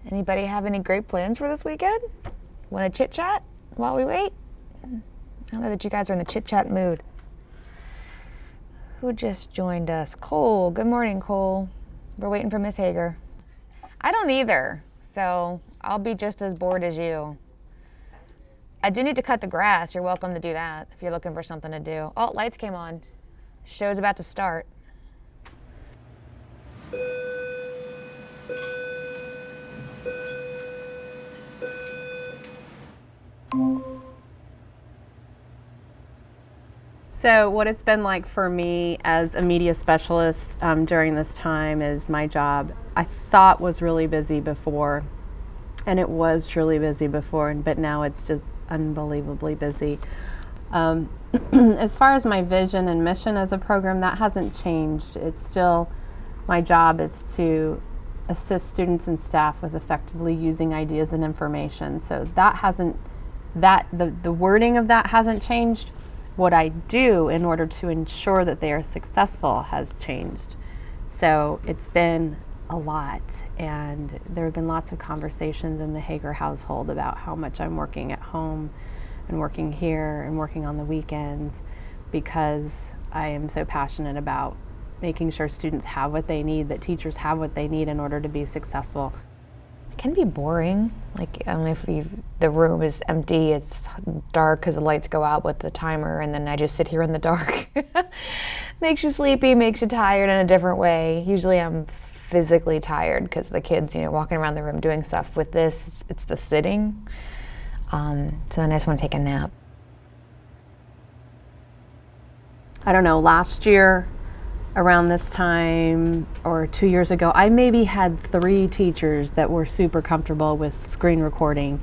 Anybody have any great plans for this weekend? Want to chit chat while we wait? I know that you guys are in the chit chat mood. Who just joined us? Cole. Good morning, Cole. We're waiting for Miss Hager. I don't either, so I'll be just as bored as you. I do need to cut the grass. You're welcome to do that if you're looking for something to do. Oh, lights came on. Show's about to start. So what it's been like for me as a media specialist during this time is my job I thought was really busy before, and it was truly busy before, but now it's just unbelievably busy. As far as my vision and mission as a program, that hasn't changed. It's still, my job is to assist students and staff with effectively using ideas and information. So that hasn't, the wording of that hasn't changed. What I do in order to ensure that they are successful has changed. So it's been a lot, and there have been lots of conversations in the Hager household about how much I'm working at home and working here and working on the weekends, because I am so passionate about making sure students have what they need, that teachers have what they need in order to be successful. It can be boring. Like, I don't know if the room is empty, it's dark because the lights go out with the timer, and then I just sit here in the dark. Makes you sleepy, makes you tired in a different way. Usually I'm physically tired because the kids, walking around the room doing stuff. With this, it's the sitting. So then I just want to take a nap. I don't know, last year around this time or 2 years ago, I maybe had 3 teachers that were super comfortable with screen recording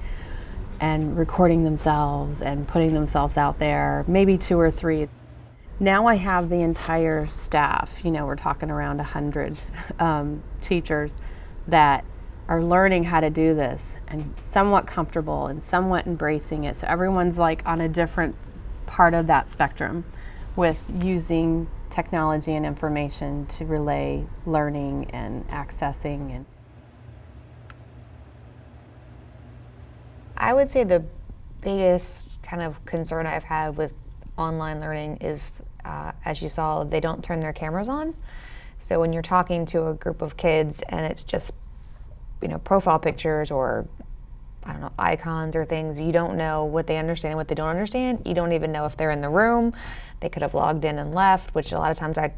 and recording themselves and putting themselves out there, maybe 2 or 3. Now I have the entire staff, we're talking around 100 teachers that are learning how to do this and somewhat comfortable and somewhat embracing it. So everyone's like on a different part of that spectrum with using technology and information to relay learning and accessing. And I would say the biggest kind of concern I've had with online learning is, as you saw, they don't turn their cameras on. So when you're talking to a group of kids and it's just, profile pictures or, icons or things, you don't know what they understand and what they don't understand. You don't even know if they're in the room. They could have logged in and left, which a lot of times I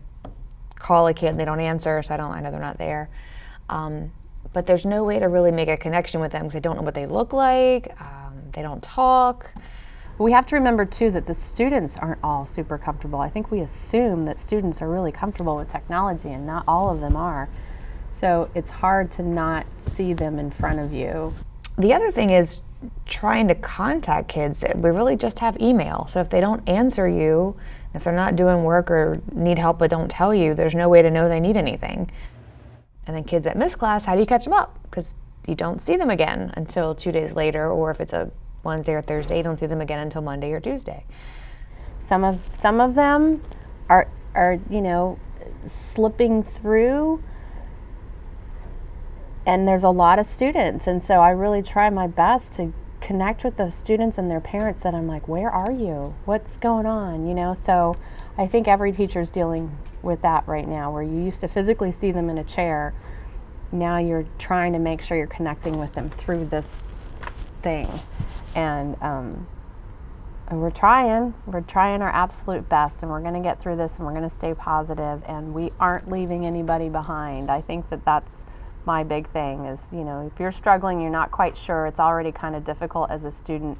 call a kid and they don't answer, so I know they're not there. But there's no way to really make a connection with them because I don't know what they look like. They don't talk. we have to remember too that the students aren't all super comfortable. I think we assume that students are really comfortable with technology, and not all of them are. So it's hard to not see them in front of you. The other thing is trying to contact kids. We really just have email. So if they don't answer you, if they're not doing work or need help but don't tell you, there's no way to know they need anything. And then kids that miss class, how do you catch them up? Because you don't see them again until 2 days later, or if it's a Wednesday or Thursday, you don't see them again until Monday or Tuesday. Some of them are slipping through, and there's a lot of students, and so I really try my best to connect with those students and their parents that I'm like, where are you? What's going on? So I think every teacher's dealing with that right now, where you used to physically see them in a chair. Now you're trying to make sure you're connecting with them through this thing. And we're trying our absolute best, and we're going to get through this, and we're going to stay positive, and we aren't leaving anybody behind. I think that that's my big thing is, if you're struggling, you're not quite sure, it's already kind of difficult as a student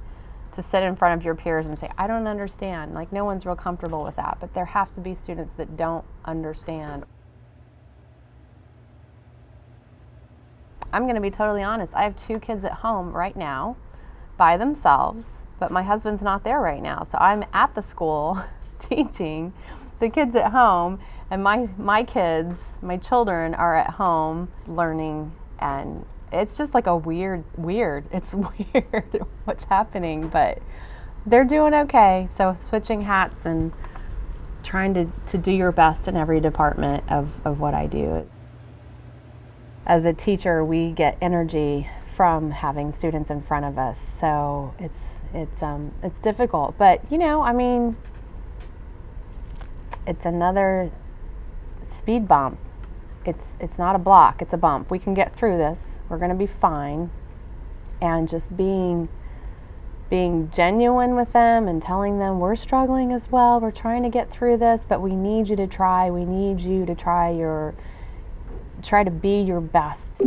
to sit in front of your peers and say, I don't understand. Like, no one's real comfortable with that, but there have to be students that don't understand. I'm going to be totally honest. I have 2 kids at home right now by themselves, but my husband's not there right now. So I'm at the school teaching the kids at home, and my kids, my children are at home learning, and it's just like it's weird what's happening, but they're doing okay. So switching hats and trying to do your best in every department of what I do. as a teacher, we get energy from having students in front of us. So it's difficult, but I mean, it's another speed bump. It's not a block, it's a bump. We can get through this. We're going to be fine. And just being genuine with them and telling them we're struggling as well. We're trying to get through this, but we need you to try. We need you to try to be your best.